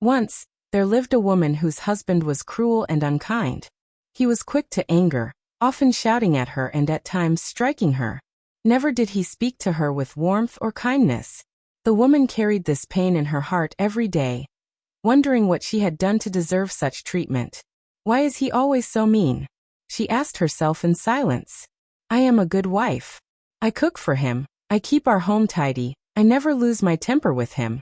Once, there lived a woman whose husband was cruel and unkind. He was quick to anger, often shouting at her and at times striking her. Never did he speak to her with warmth or kindness. The woman carried this pain in her heart every day, wondering what she had done to deserve such treatment. Why is he always so mean? She asked herself in silence. I am a good wife. I cook for him, I keep our home tidy, I never lose my temper with him.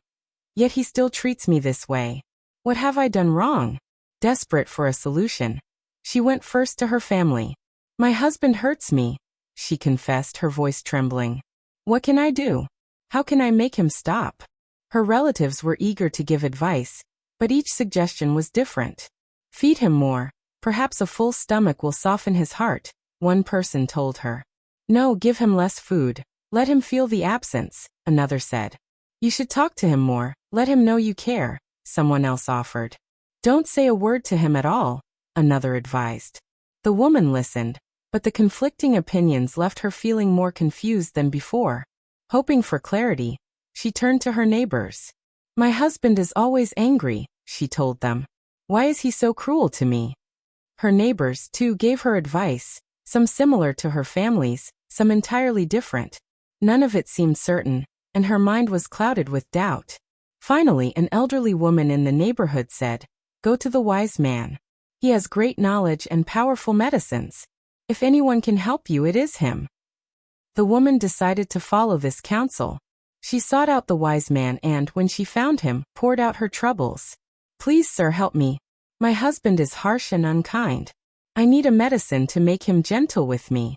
Yet he still treats me this way. What have I done wrong? Desperate for a solution, she went first to her family. My husband hurts me, she confessed, her voice trembling. What can I do? How can I make him stop? Her relatives were eager to give advice, but each suggestion was different. Feed him more, perhaps a full stomach will soften his heart, one person told her. No, give him less food, let him feel the absence, another said. You should talk to him more, let him know you care, someone else offered. Don't say a word to him at all, another advised. The woman listened, but the conflicting opinions left her feeling more confused than before. Hoping for clarity, she turned to her neighbors. My husband is always angry, she told them. Why is he so cruel to me? Her neighbors, too, gave her advice, some similar to her family's, some entirely different. None of it seemed certain, and her mind was clouded with doubt. Finally, an elderly woman in the neighborhood said, Go to the wise man. He has great knowledge and powerful medicines. If anyone can help you, it is him. The woman decided to follow this counsel. She sought out the wise man and, when she found him, poured out her troubles. Please, sir, help me. My husband is harsh and unkind. I need a medicine to make him gentle with me.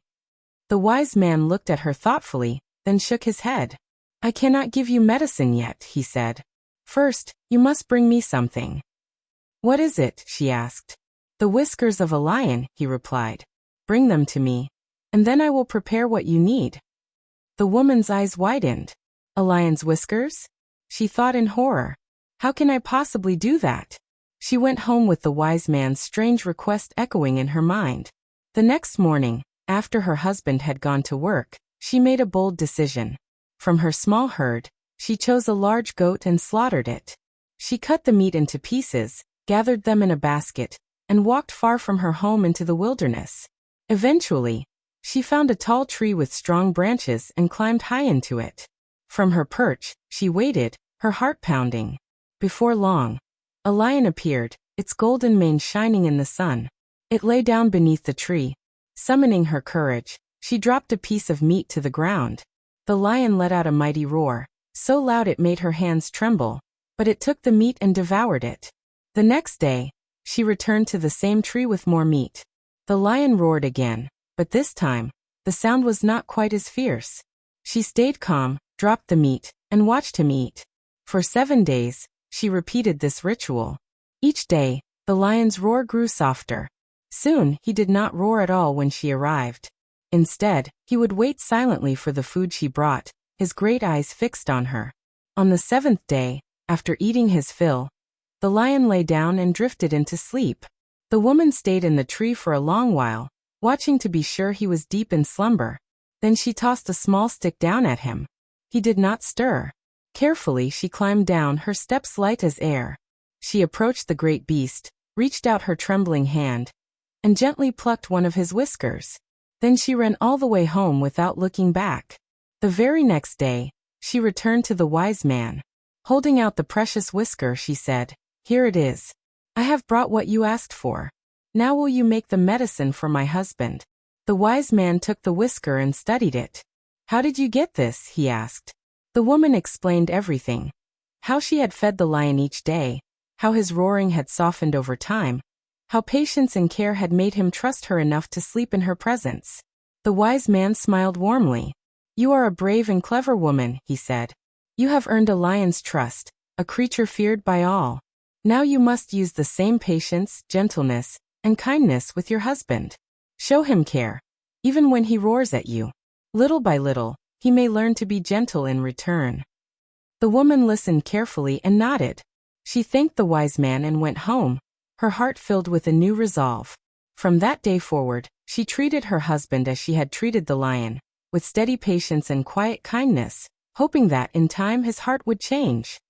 The wise man looked at her thoughtfully, then shook his head. I cannot give you medicine yet, he said. First, you must bring me something. What is it? She asked. The whiskers of a lion, he replied. Bring them to me, and then I will prepare what you need. The woman's eyes widened. A lion's whiskers? She thought in horror. How can I possibly do that? She went home with the wise man's strange request echoing in her mind. The next morning, after her husband had gone to work, she made a bold decision. From her small herd, she chose a large goat and slaughtered it. She cut the meat into pieces, gathered them in a basket, and walked far from her home into the wilderness. Eventually, she found a tall tree with strong branches and climbed high into it. From her perch, she waited, her heart pounding. Before long, a lion appeared, its golden mane shining in the sun. It lay down beneath the tree. Summoning her courage, she dropped a piece of meat to the ground. The lion let out a mighty roar, so loud it made her hands tremble, but it took the meat and devoured it. The next day, she returned to the same tree with more meat. The lion roared again, but this time, the sound was not quite as fierce. She stayed calm, dropped the meat, and watched him eat. For 7 days, she repeated this ritual. Each day, the lion's roar grew softer. Soon, he did not roar at all when she arrived. Instead, he would wait silently for the food she brought, his great eyes fixed on her. On the 7th day, after eating his fill, the lion lay down and drifted into sleep. The woman stayed in the tree for a long while, watching to be sure he was deep in slumber. Then she tossed a small stick down at him. He did not stir. Carefully she climbed down, her steps light as air. She approached the great beast, reached out her trembling hand, and gently plucked one of his whiskers. Then she ran all the way home without looking back. The very next day, she returned to the wise man. Holding out the precious whisker, she said, Here it is. I have brought what you asked for. Now will you make the medicine for my husband? The wise man took the whisker and studied it. How did you get this? He asked. The woman explained everything. How she had fed the lion each day, how his roaring had softened over time, how patience and care had made him trust her enough to sleep in her presence. The wise man smiled warmly. You are a brave and clever woman, he said. You have earned a lion's trust, a creature feared by all. Now you must use the same patience, gentleness, and kindness with your husband. Show him care, even when he roars at you. Little by little, he may learn to be gentle in return. The woman listened carefully and nodded. She thanked the wise man and went home, her heart filled with a new resolve. From that day forward, she treated her husband as she had treated the lion, with steady patience and quiet kindness, hoping that in time his heart would change.